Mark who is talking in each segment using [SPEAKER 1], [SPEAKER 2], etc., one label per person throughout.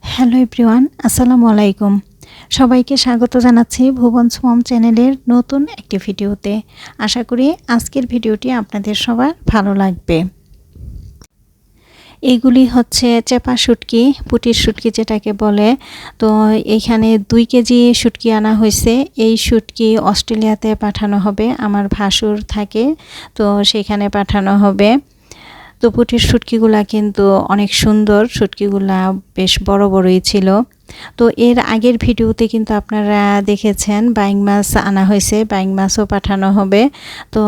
[SPEAKER 1] Hello everyone, আসসালামু আলাইকুম। সবাইকে স্বাগত জানাচ্ছি ভুবনস মম চ্যানেলের নতুন একটি ভিডিওতে। আশা করি আজকের ভিডিওটি আপনাদের সবার ভালো লাগবে। এইগুলি হচ্ছে চেপা শুটকি, পুঁটির শুটকি যেটাকে বলে। তো এইখানে 2 কেজি শুটকি আনা হয়েছে। এই শুটকি অস্ট্রেলিয়াতে পাঠানো হবে, আমার ভাসুর থাকে, তো সেখানে পাঠানো হবে। তো পুঁটির শুটকিগুলা কিন্তু অনেক সুন্দর, শুটকিগুলা বেশ বড় বড়ই ছিল। তো এর আগের ভিডিওতে কিন্তু আপনারা দেখেছেন বাইং মাছ আনা হয়েছে, বাইং মাছও পাঠানো হবে। তো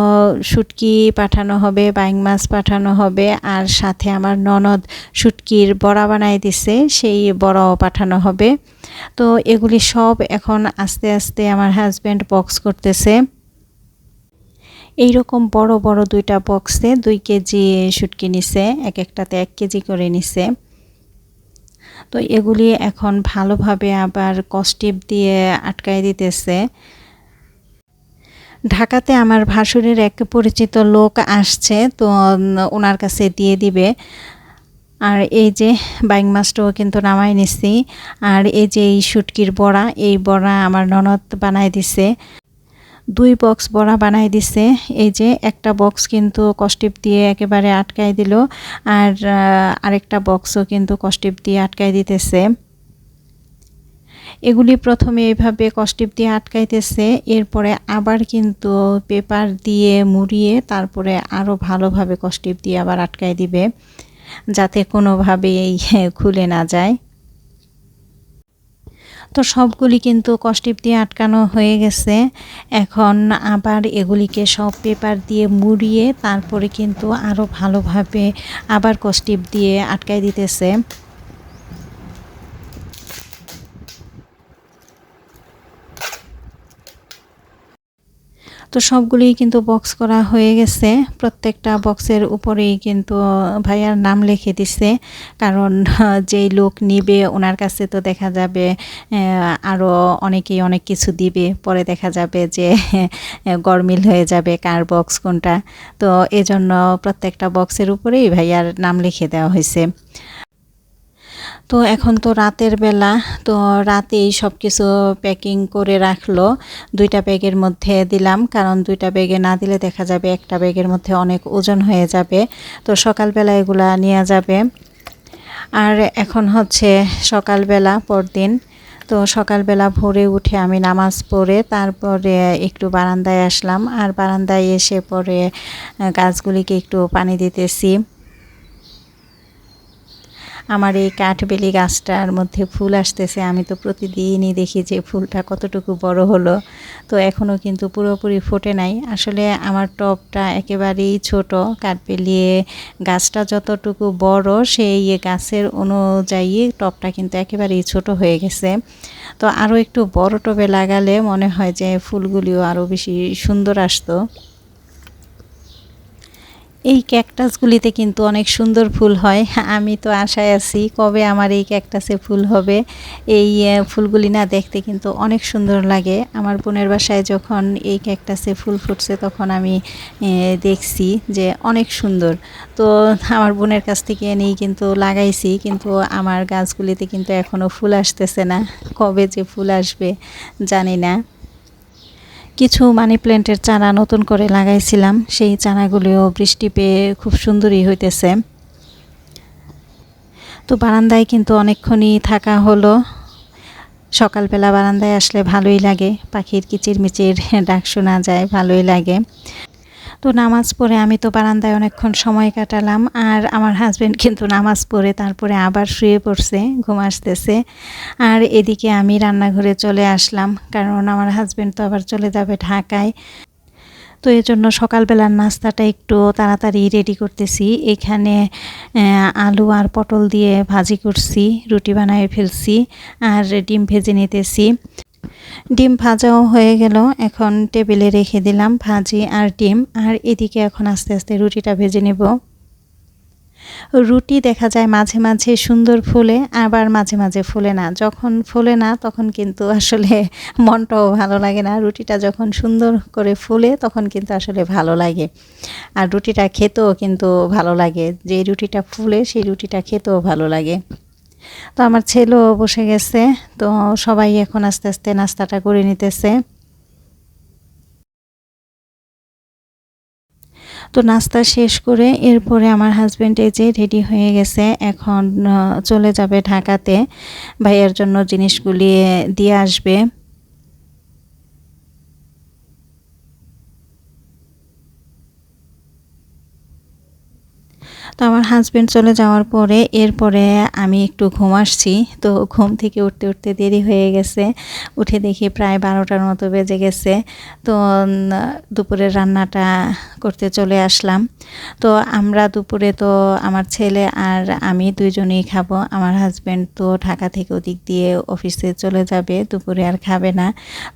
[SPEAKER 1] শুটকি পাঠানো হবে, বাইং মাছ পাঠানো হবে, আর সাথে আমার ননদ শুটকির বড়া বানাই দিছে, সেই বড়াও পাঠানো হবে। তো এগুলি সব এখন আস্তে আস্তে আমার হাজব্যান্ড বক্স করতেছে। এইরকম বড় বড় 2টা বক্সে 2 কেজি শুটকি নিছে, এক একটাতে 1 কেজি করে নিছে। তো এগুলি এখন ভালোভাবে আবার কস্টিপ দিয়ে আটকায় দিতেছে। ঢাকাতে আমার ভাসুরের এক পরিচিত লোক আসছে, তো ওনার কাছে দিয়ে দিবে। আর এই যে বাইং মাছটাও কিন্তু নামাই নিছি। আর এই যে এই শুটকির বড়া, এই বড়া আমার ননদ বানাই দিছে। 2 বক্স বড়া বানাই দিছে। এই যে একটা বক্স কিন্তু কস্টিপ দিয়ে একেবারে আটকায় দিল, আর আরেকটা বক্সও কিন্তু কস্টিপ দিয়ে আটকায় দিতেছে। এগুলি প্রথমে এইভাবে কস্টিপ দিয়ে আটকাইতেছে, এরপরে আবার কিন্তু পেপার দিয়ে মুড়িয়ে তারপরে আরও ভালোভাবে কস্টিপ দিয়ে আবার আটকায় দিবে, যাতে কোনোভাবেই খুলে না যায়। তো সবগুলি কিন্তু কস্টিপ দিয়ে আটকানো হয়ে গেছে। এখন আবার এগুলিকে সব পেপার দিয়ে মুড়িয়ে তারপরে কিন্তু আরও ভালোভাবে আবার কস্টিপ দিয়ে আটকায় দিতেছে। তো সবগুলিই কিন্তু বক্স করা হয়ে গেছে। প্রত্যেকটা বক্সের উপরেই কিন্তু ভাইয়ার নাম লিখে দিছে, কারণ যেই লোক নিবে ওনার কাছে তো দেখা যাবে আরও অনেকেই অনেক কিছু দিবে, পরে দেখা যাবে যে গরমিল হয়ে যাবে কার বক্স কোনটা। তো এজন্য প্রত্যেকটা বক্সের উপরেই ভাইয়ার নাম লিখে দেওয়া হয়েছে। তো এখন তো রাতের বেলা, তো রাতেই সব কিছু প্যাকিং করে রাখলো। 2টা ব্যাগের মধ্যে দিলাম, কারণ 2টা ব্যাগে না দিলে দেখা যাবে একটা ব্যাগের মধ্যে অনেক ওজন হয়ে যাবে। তো সকালবেলা এগুলা নিয়ে যাবে। আর এখন হচ্ছে সকালবেলা পরদিন। তো সকালবেলা ভোরে উঠে আমি নামাজ পড়ে তারপরে একটু বারান্দায় আসলাম, আর বারান্দায় এসে পরে গাছগুলিকে একটু পানি দিতেছি। আমার এই কাঠবেলি গাছটার মধ্যে ফুল আসতেছে, আমি তো প্রতিদিনই দেখি যে ফুলটা কতটুকু বড় হলো। তো এখনও কিন্তু পুরোপুরি ফোটে নাই। আসলে আমার টবটা একেবারেই ছোট, কাঠবেলি গাছটা যতটুকু বড় সেই গাছের অনুযায়ী টবটা কিন্তু একেবারেই ছোট হয়ে গেছে। তো আরও একটু বড় টবে লাগালে মনে হয় যে ফুলগুলিও আরও বেশি সুন্দর আসতো। এই ক্যাকটাসগুলিতে কিন্তু অনেক সুন্দর ফুল হয়। আমি তো আশায় আছি কবে আমার এই ক্যাকটাসে ফুল হবে। এই ফুলগুলি না দেখতে কিন্তু অনেক সুন্দর লাগে। আমার বোনের বাসায় যখন এই ক্যাকটাসে ফুল ফুটছে তখন আমি দেখছি যে অনেক সুন্দর। তো আমার বোনের কাছ থেকে এনেই কিন্তু লাগাইছি, কিন্তু আমার গাছগুলিতে কিন্তু এখনও ফুল আসতেছে না। কবে যে ফুল আসবে জানি না। কিছু মানি প্ল্যান্টের চারা নতুন করে লাগাইছিলাম, সেই চারাগুলিও বৃষ্টি পেয়ে খুব সুন্দরই হইতেছে। তো বারান্দায় কিন্তু অনেকক্ষণই থাকা হলো। সকালবেলা বারান্দায় আসলে ভালোই লাগে, পাখির কিচিরমিচির ডাক শোনা যায়, ভালোই লাগে। তো নামাজ পড়ে আমি তো বারান্দায় অনেকক্ষণ সময় কাটালাম, আর আমার হাজব্যান্ড কিন্তু নামাজ পড়ে তারপরে আবার শুয়ে পড়ছে, ঘুম আসতেছে। আর এদিকে আমি রান্নাঘরে চলে আসলাম, কারণ আমার হাজব্যান্ড তো আবার চলে যাবে ঢাকায়। তো এই জন্য সকালবেলার নাস্তাটা একটু তাড়াতাড়ি রেডি করতেছি। এখানে আলু আর পটল দিয়ে ভাজি করছি, রুটি বানিয়ে ফেলছি, আর ডিম ভেজে নিতেছি। ডিম ভাজাও হয়ে গেল, এখন টেবিলে রেখে দিলাম ভাজি আর ডিম। আর এদিকে এখন আস্তে আস্তে রুটিটা ভেজে নেব। রুটি দেখা যায় মাঝে মাঝে সুন্দর ফুলে, আবার মাঝে মাঝে ফুলে না। যখন ফুলে না তখন কিন্তু আসলে মনটাও ভালো লাগে না। রুটিটা যখন সুন্দর করে ফুলে তখন কিন্তু আসলে ভালো লাগে, আর রুটিটা খেতেও কিন্তু ভালো লাগে। যে রুটিটা ফুলে সেই রুটিটা খেতেও ভালো লাগে। তো আমার ছেলেও বসে গেছে। তো সবাই এখন আস্তে আস্তে নাস্তাটা করে নিতেছে। তো নাস্তা শেষ করে এরপরে আমার হাজব্যান্ড এই যে রেডি হয়ে গেছে, এখন চলে যাবে ঢাকাতে, ভাইয়ের জন্য জিনিসগুলি দিয়ে আসবে। তো আমার হাজব্যান্ড চলে যাওয়ার পরে এরপরে আমি একটু ঘুম আসছি। তো ঘুম থেকে উঠতে উঠতে দেরি হয়ে গেছে, উঠে দেখি প্রায় 12টার মতো বেজে গেছে। তো দুপুরের রান্নাটা করতে চলে আসলাম। তো আমরা দুপুরে তো আমার ছেলে আর আমি দুইজনেই খাবো। আমার হাজব্যান্ড তো ঢাকা থেকে ওদিক দিয়ে অফিসে চলে যাবে, দুপুরে আর খাবে না।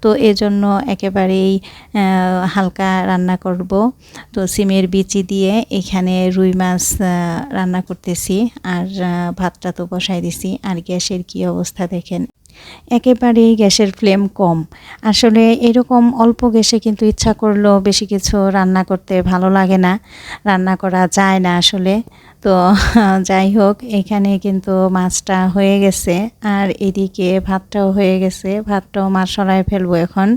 [SPEAKER 1] তো এজন্য একেবারেই হালকা রান্না করব। তো সিমের বিচি দিয়ে এখানে রুই মাছ রান্না করতেছি, আর ভাতটা তো বসাই দিছি। আর গ্যাসের কি অবস্থা দেখেন, একেবারেই গ্যাসের ফ্লেম কম। আসলে এরকম অল্প গ্যাসে কিন্তু ইচ্ছা করলেও বেশি কিছু রান্না করতে ভালো লাগে না, রান্না করা যায় না আসলে। তো যাই হোক, এখানে কিন্তু মাছটা হয়ে গেছে আর এদিকে ভাতটাও হয়ে গেছে। ভাতটাও মাছ সরাই ফেলবো এখন।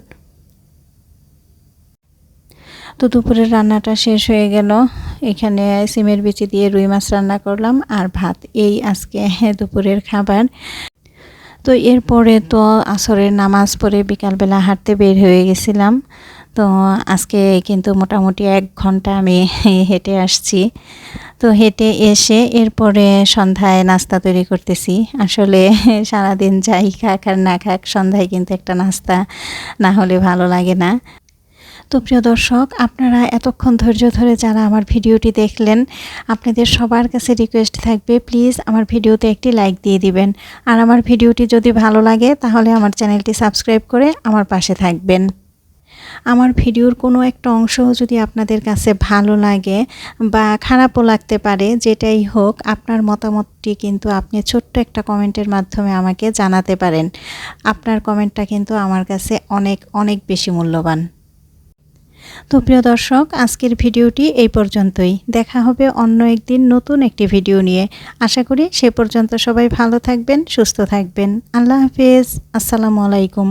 [SPEAKER 1] তো দুপুরের রান্নাটা শেষ হয়ে গেল। এখানে সিমের বিচি দিয়ে রুই মাছ রান্না করলাম আর ভাত, এই আজকে দুপুরের খাবার। তো এরপরে তো আসরের নামাজ পড়ে বিকালবেলা হাঁটতে বের হয়ে গেছিলাম। তো আজকে কিন্তু মোটামুটি 1 ঘন্টা আমি হেঁটে আসছি। তো হেঁটে এসে এরপরে সন্ধ্যায় নাস্তা তৈরি করতেছি। আসলে সারাদিন যাই খাক আর না খাক, সন্ধ্যায় কিন্তু একটা নাস্তা না হলে ভালো লাগে না। তো প্রিয় দর্শক, আপনারা এতক্ষণ ধৈর্য ধরে যারা আমার ভিডিওটি দেখলেন, আপনাদের সবার কাছে রিকোয়েস্ট থাকবে প্লিজ আমার ভিডিওতে একটি লাইক দিয়ে দিবেন। আর আমার ভিডিওটি যদি ভালো লাগে তাহলে আমার চ্যানেলটি সাবস্ক্রাইব করে আমার পাশে থাকবেন। আমার ভিডিওর কোনো একটা অংশ যদি আপনাদের কাছে ভালো লাগে বা খারাপও লাগতে পারে, যেটাই হোক আপনার মতামতটি কিন্তু আপনি ছোট্ট একটা কমেন্টের মাধ্যমে আমাকে জানাতে পারেন। আপনার কমেন্টটা কিন্তু আমার কাছে অনেক অনেক বেশি মূল্যবান। তো প্রিয় দর্শক, আজকের ভিডিওটি এই পর্যন্তই। দেখা হবে অন্য একদিন নতুন একটি ভিডিও নিয়ে। আশা করি সে পর্যন্ত সবাই ভালো থাকবেন, সুস্থ থাকবেন। আল্লাহ হাফেজ, আসসালামু আলাইকুম।